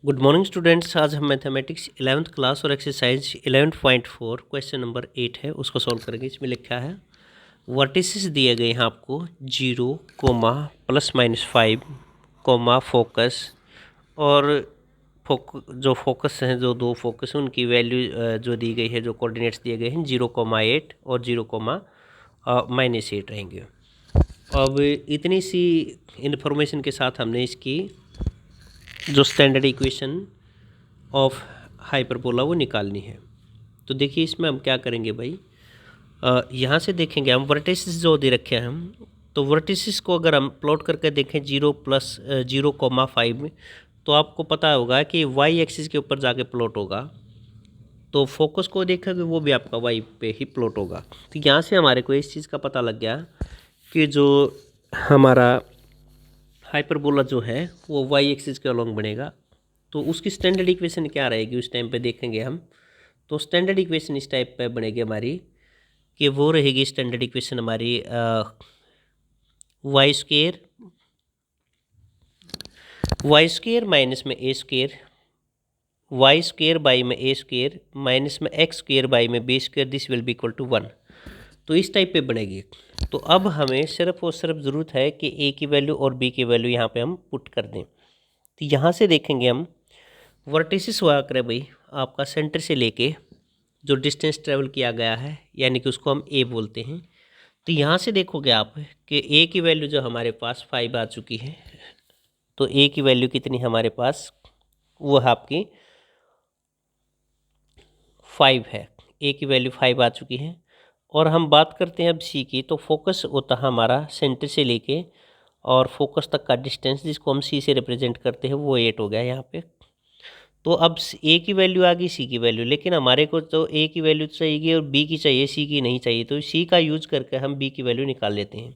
Good morning students. आज हम mathematics 11th class और एक्सरसाइज 11.4 क्वेश्चन नंबर 8 है उसको सॉल्व करेंगे। इसमें लिखा है वर्टिसेस दिए गए हैं आपको 0, ±5, फोकस और जो फोकस हैं, जो दो फोकस हैं उनकी वैल्यू जो दी गई है, जो कोऑर्डिनेट्स दिए गए हैं 0,8 और 0,-8 रहेंगे। अब इतनी सी इन्फॉर्मेशन के साथ हमने इसकी जो स्टैंडर्ड इक्वेशन ऑफ हाइपरबोला वो निकालनी है। तो देखिए इसमें हम क्या करेंगे भाई, यहाँ से देखेंगे हम वर्टिसेस जो दे रखे हैं हम, तो वर्टिसेस को अगर हम प्लॉट करके देखें 0+0,5 में, तो आपको पता होगा कि वाई एक्सिस के ऊपर जाके प्लॉट होगा। तो फोकस को देखेंगे वो भी आपका वाई पे ही प्लॉट होगा। तो यहाँ से हमारे को इस चीज़ का पता लग गया कि जो हमारा हाइपरबोला जो है वो वाई एक्सिस के अलोंग बनेगा। तो उसकी स्टैंडर्ड इक्वेशन क्या रहेगी उस टाइम पे देखेंगे हम। तो स्टैंडर्ड इक्वेशन इस टाइप पे बनेगी हमारी कि वो रहेगी स्टैंडर्ड इक्वेशन हमारी वाई स्क्वेयर माइनस में a square, y square by में ए स्क्वेयर माइनस में एक्स स्क्वेयर बाई में B square, this will be equal to 1। तो इस टाइप पे बनेगी। तो अब हमें सिर्फ और सिर्फ ज़रूरत है कि ए की वैल्यू और बी की वैल्यू यहाँ पे हम पुट कर दें। तो यहाँ से देखेंगे हम वर्टिसेस हुआ करे भाई आपका सेंटर से लेके जो डिस्टेंस ट्रेवल किया गया है, यानी कि उसको हम ए बोलते हैं। तो यहाँ से देखोगे आप कि ए की वैल्यू जो हमारे पास 5 आ चुकी है। तो ए की वैल्यू कितनी हमारे पास, वो है आपकी 5 है। ए की वैल्यू 5 आ चुकी है। और हम बात करते हैं अब सी की। तो फोकस होता है हमारा सेंटर से लेके और फोकस तक का डिस्टेंस, जिसको हम सी से रिप्रेजेंट करते हैं, वो 8 हो गया यहाँ पे। तो अब ए की वैल्यू आ गई, सी की वैल्यू, लेकिन हमारे को तो ए की वैल्यू चाहिए और बी की चाहिए, सी की नहीं चाहिए। तो सी का यूज करके हम बी की वैल्यू निकाल लेते हैं।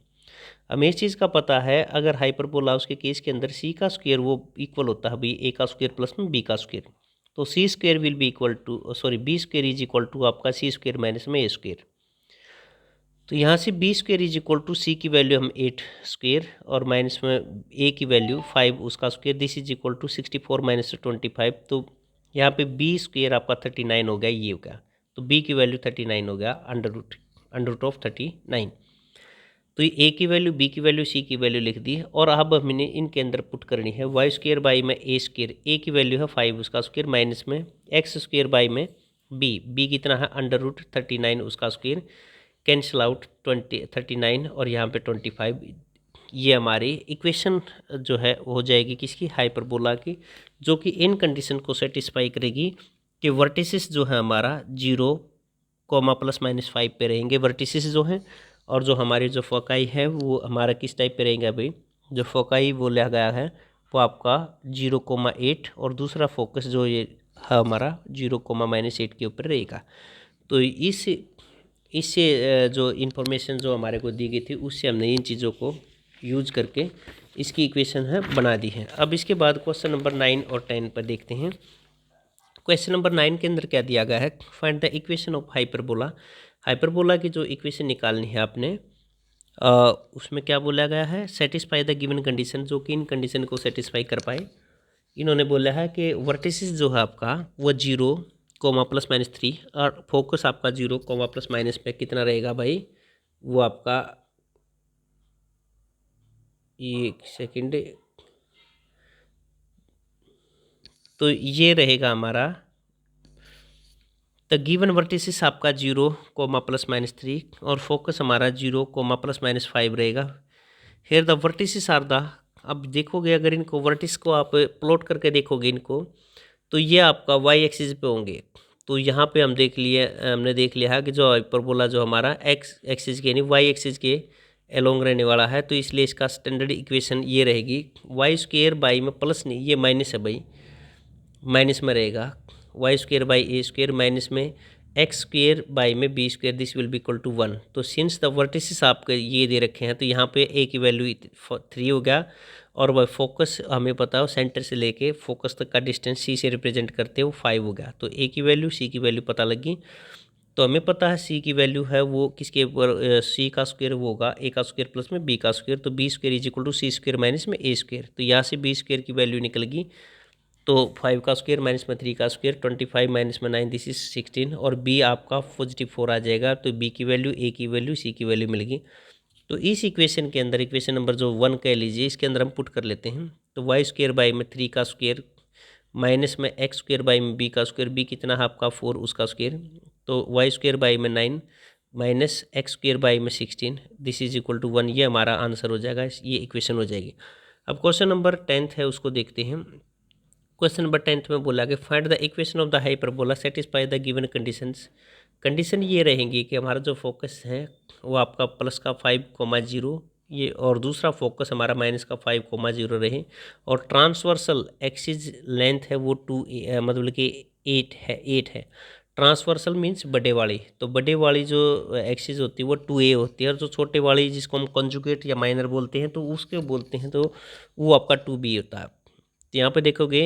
हमें इस चीज़ का पता है, अगर हाइपरबोला उसके केस के अंदर सी का स्क्वायर वो इक्वल होता है भाई ए का स्क्वायर प्लस में बी का स्क्वायर। तो C square will be equal to, sorry, B square is equal to आपका सी स्क्वायर माइनस में ए स्क्वायर। तो यहाँ से B square is equal to C की वैल्यू हम 8 स्क्वायर और माइनस में ए की वैल्यू 5 उसका square, this is equal to 64 minus 25। तो यहाँ पे बी स्क्वायर आपका 39 हो गया, ये हो गया। तो बी की वैल्यू 39 हो गया, अंडर रूट ऑफ 39। तो ए की वैल्यू, बी की वैल्यू, सी की वैल्यू लिख दी। और अब हमने इनके अंदर पुट करनी है वाई स्क्वायर बाई में ए स्क्वायर, ए की वैल्यू है 5 उसका स्क्वायर माइनस में एक्स स्क्वायर बाई में बी कितना है अंडर रूट 39 उसका स्क्वायर, कैंसिल आउट 39 और यहाँ पे 25। ये हमारी इक्वेशन जो है हो जाएगी किसकी, हाइपरबोला की, जो कि इन कंडीशन को सेटिस्फाई करेगी कि वर्टिसेस जो है हमारा 0, ±5 पे रहेंगे वर्टिसेस जो हैं। और जो हमारी जो फोकाई है वो हमारा किस टाइप पे रहेंगे भाई, जो फोकाई वो लिया गया है वो आपका 0,8 और दूसरा फोकस जो ये है हमारा 0,-8 के ऊपर रहेगा। तो इससे जो इन्फॉर्मेशन जो हमारे को दी गई थी उससे हमने इन चीज़ों को यूज करके इसकी इक्वेशन है बना दी है। अब इसके बाद क्वेश्चन नंबर 9 और 10 पर देखते हैं। क्वेश्चन नंबर 9 के अंदर क्या दिया गया है, find the equation of hyperbola. Hyperbola की जो इक्वेशन निकालनी है आपने, उसमें क्या बोला गया है, सेटिस्फाई द गिवन कंडीशन, जो कि इन कंडीशन को सेटिस्फाई कर पाए। इन्होंने बोला है कि वर्टिसेस जो है आपका वो 0, ±3 और फोकस आपका 0, पे कितना रहेगा भाई, वो आपका, एक सेकेंड, तो ये रहेगा हमारा द गिवन वर्टिसेस आपका 0, और फोकस हमारा 0, ±5 रहेगा। Here the vertices are the, अब देखोगे अगर इनको वर्टिस को आप प्लॉट करके देखोगे इनको, तो ये आपका वाई एक्सिस पे होंगे। तो यहाँ पे हमने देख लिया है कि जो हाइपरबोला जो हमारा एक्स एक्सिस के यानी वाई एक्सिस के एलोंग रहने वाला है, तो इसलिए इसका स्टैंडर्ड इक्वेशन ये रहेगी वाई स्क्वेयर बाई में प्लस नहीं, ये माइनस है भाई, माइनस में रहेगा y square by a square minus में एक्स स्क्वेयर बाई में B square, this will be equal to 1। तो सिंस द वर्टिसेस आपके ये दे रखे हैं, तो यहाँ पे ए की वैल्यू 3 हो गया और वह फोकस हमें पता है सेंटर से लेके फोकस तक का डिस्टेंस सी से रिप्रेजेंट करते हैं, वो 5 हो गया। तो ए की वैल्यू, सी की वैल्यू पता लगी। तो हमें पता है सी की वैल्यू है वो किसके ऊपर, सी का स्क्वायर वो होगा ए का स्क्वायर प्लस में बी का स्क्वायर, तो b square is equal to c square minus में ए स्क्वायर। तो यहाँ से बी स्क्वायर की वैल्यू निकल गई। तो 5 का स्क्वायर माइनस में 3 का स्क्वायर, 25 माइनस में 9 दिस इज 16, और बी आपका पॉजिटिव 4 आ जाएगा। तो बी की वैल्यू, ए की वैल्यू, सी की वैल्यू मिल गई। तो इस इक्वेशन के अंदर, इक्वेशन नंबर जो 1 कह लीजिए, इसके अंदर हम पुट कर लेते हैं। तो वाई स्क्वायर बाई में 3 का स्क्वायर माइनस में एक्स स्क्वायर बाई में बी का स्क्वायर, बी कितना है आपका 4, उसका स्क्वायर। तो वाई स्क्वायर बाई में 9 माइनस एक्स स्क्वायर बाई में 16 दिस इज इक्वल टू 1। ये हमारा आंसर हो जाएगा, ये इक्वेशन हो जाएगी। अब क्वेश्चन नंबर 10 है, उसको देखते हैं। क्वेश्चन नंबर 10 में बोला कि find the equation of the hyperbola satisfy the given conditions. Condition ये रहेंगी कि हमारा जो फोकस है वो आपका प्लस का 5,0 ये, और दूसरा फोकस हमारा माइनस का 5,0 रहे, और ट्रांसवर्सल एक्सिस लेंथ है वो 2 मतलब कि 8 है। ट्रांसवर्सल मीन्स बड़े वाली, तो बड़े वाली जो एक्सिस होती है वो 2a होती है, और जो छोटे वाली जिसको हम कॉन्जुगेट या माइनर बोलते हैं तो उसके बोलते हैं, तो वो आपका 2b होता है। तो यहाँ पे देखोगे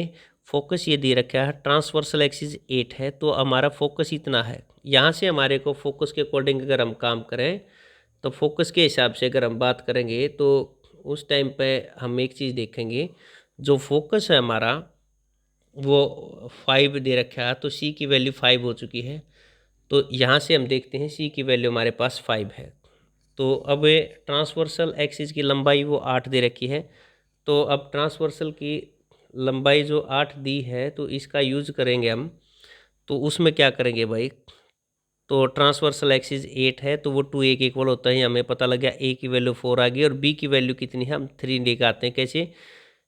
फोकस ये दे रखा है, ट्रांसवर्सल एक्सिस 8 है, तो हमारा फोकस इतना है। यहाँ से हमारे को फोकस के अकॉर्डिंग अगर हम काम करें, तो फोकस के हिसाब से अगर हम बात करेंगे, तो उस टाइम पे हम एक चीज़ देखेंगे, जो फोकस है हमारा वो 5 दे रखा है, तो सी की वैल्यू 5 हो चुकी है। तो यहाँ से हम देखते हैं सी की वैल्यू हमारे पास 5 है। तो अब ट्रांसवर्सल एक्सिस की लंबाई वो 8 दे रखी है। तो अब ट्रांसवर्सल की लंबाई जो 8 दी है, तो इसका यूज़ करेंगे हम। तो उसमें क्या करेंगे भाई, तो ट्रांसवर्सल एक्सिस 8 है, तो वो 2a के इक्वल होता है। हमें पता लग गया a की वैल्यू 4 आ गई, और b की वैल्यू कितनी है हम 3 लेकर आते हैं। कैसे,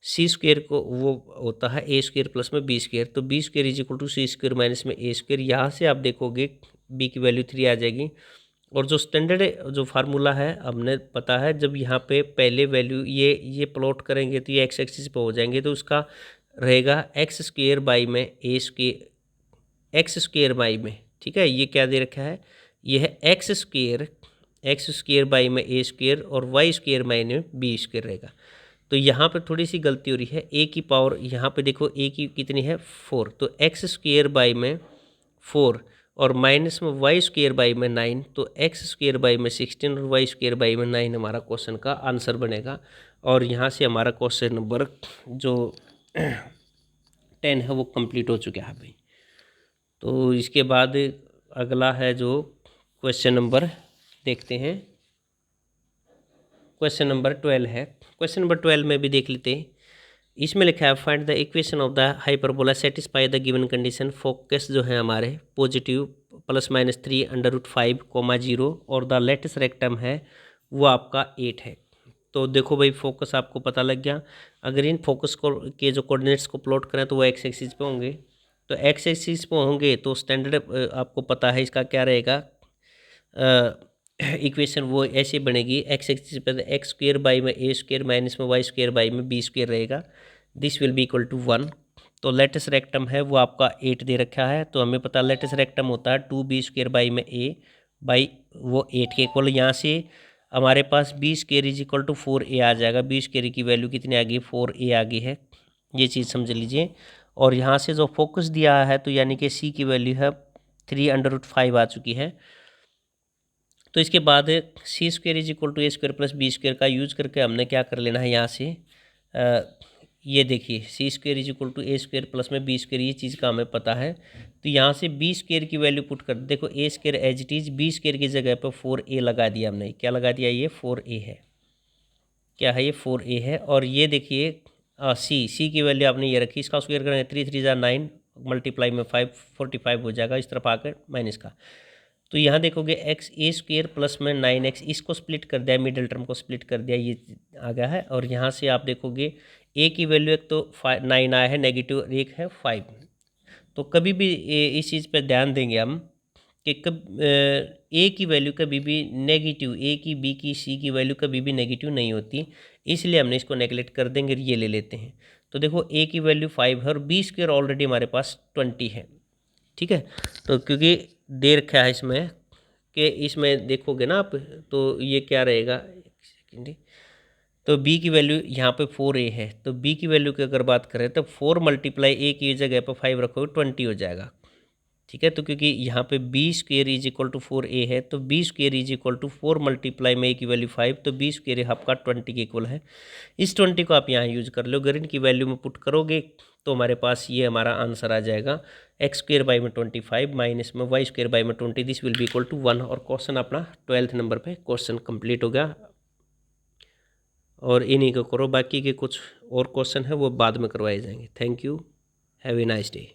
सी स्क्वेयर को वो होता है ए स्क्वेयर प्लस में बी स्क्वेयर, तो b square is equal to c square minus में ए स्क्वेयर। यहाँ से आप देखोगे b की वैल्यू 3 आ जाएगी। और जो स्टैंडर्ड जो फार्मूला है हमने पता है, जब यहाँ पे पहले वैल्यू ये प्लॉट करेंगे तो ये एक्स एक्सिस पे हो जाएंगे, तो उसका रहेगा एक्स स्क्वेयर बाई में a square, x square by में, ठीक है, ये क्या दे रखा है, ये है एक्स स्क्वेयर बाई में ए स्क्वेयर, और वाई स्क्वेयर बाई में बी स्क्वेयर रहेगा। तो यहाँ पे थोड़ी सी गलती हो रही है, ए की पावर यहाँ पे देखो ए की कितनी है 4, तो एक्स स्क्वेयर बाई में 4 और माइनस में वाई स्क्वेयर बाई में 9, तो एक्स स्क्वेयर बाई में 16 और वाई स्क्वेयर बाई में 9 हमारा क्वेश्चन का आंसर बनेगा। और यहाँ से हमारा क्वेश्चन नंबर जो 10 है वो कंप्लीट हो चुका है भाई। तो इसके बाद अगला है जो क्वेश्चन नंबर देखते हैं, क्वेश्चन नंबर 12 है। क्वेश्चन नंबर 12 में भी देख लेते हैं। इसमें लिखा है find the equation of the hyperbola satisfy the given condition. Focus जो है हमारे पॉजिटिव प्लस माइनस 3√5,0 और द लेटेस्ट रेक्टम है वो आपका 8 है। तो देखो भाई फोकस आपको पता लग गया। अगर इन फोकस को के जो कोऑर्डिनेट्स को प्लॉट करें तो वो एक्स एक्सिस पे होंगे, तो एक्स एक्सिस पे होंगे तो स्टैंडर्ड आपको पता है इसका क्या रहेगा, इक्वेशन वो ऐसे बनेगी, एक्स एक्सिस पर एक्स स्क्वेयर बाई में ए स्क्वेयर माइनस में वाई स्क्वेयर बाई में बी स्क्वेयर रहेगा, this will be equal to 1। तो लेटेस्ट रेक्टम है वो आपका 8 दे रखा है, तो हमें पता लेटेस्ट रेक्टम होता है 2b स्क्वेयर बाई में ए बाई वो 8 के इक्वल। यहाँ से हमारे पास B square is equal to 4a आ जाएगा। बी स्क्वेयर की वैल्यू कितनी आ गई, 4a आ गई है, ये चीज़ समझ लीजिए। और यहाँ से जो फोकस दिया है तो यानी कि सी की वैल्यू है 3√5 आ चुकी है। तो इसके बाद C square is equal to A square plus B square का यूज़ करके हमने क्या कर लेना है यहाँ से, ये देखिए C square is equal to A square plus में बी स्क्वेयर, ये चीज़ का हमें पता है। तो यहाँ से बी स्क्वेयर की वैल्यू पुट कर, देखो A square as it is, B square की जगह पर 4a लगा दिया हमने। क्या लगा दिया, ये 4a है, क्या है ये 4a है। और ये देखिए सी की वैल्यू आपने ये रखी, इसका स्क्वेयर करेंगे 3 3 9 मल्टीप्लाई में 5 45 हो जाएगा, इस तरफ आकर माइनस का। तो यहाँ देखोगे एक्स ए स्क्वेयर प्लस में 9x, इसको स्प्लिट कर दिया, मिडिल टर्म को स्प्लिट कर दिया, ये आ गया है। और यहाँ से आप देखोगे ए की वैल्यू एक तो 9 आया है नेगेटिव, और एक है 5। तो कभी भी इस चीज़ पर ध्यान देंगे हम कि कब ए की वैल्यू कभी भी नेगेटिव, ए की बी की सी की वैल्यू कभी भी नेगेटिव नहीं होती, इसलिए हमने इसको नेगलेक्ट कर देंगे, ये ले लेते हैं। तो देखो ए की वैल्यू 5 है और बी स्क्वेयर ऑलरेडी हमारे पास 20 है, ठीक है। तो क्योंकि दे रखा है इसमें कि इसमें देखोगे ना आप, तो ये क्या रहेगा, एक सेकेंड, तो b की वैल्यू यहाँ पे 4a है, तो b की वैल्यू की अगर बात करें तो 4 मल्टीप्लाई a की जगह पर 5 रखोगे 20 हो जाएगा, ठीक है। तो क्योंकि यहाँ पे b square is equal to 4a है, तो b square is equal to 4 multiply में a की वैल्यू 5, तो बी स्क्वेयर आपका 20 के इक्वल है। इस 20 को आप यहाँ यूज कर लो, अगर इनकी वैल्यू में पुट करोगे तो हमारे पास ये हमारा आंसर आ जाएगा एक्स स्क्वेयर बाई में 25 माइनस में वाई स्क्वेयर बाई में 20, this will be equal to 1। और क्वेश्चन अपना 12th नंबर पे क्वेश्चन कंप्लीट हो गया। और इन्हीं को करो, बाकी के कुछ और क्वेश्चन है वो बाद में करवाए जाएंगे। Thank you, have a nice day.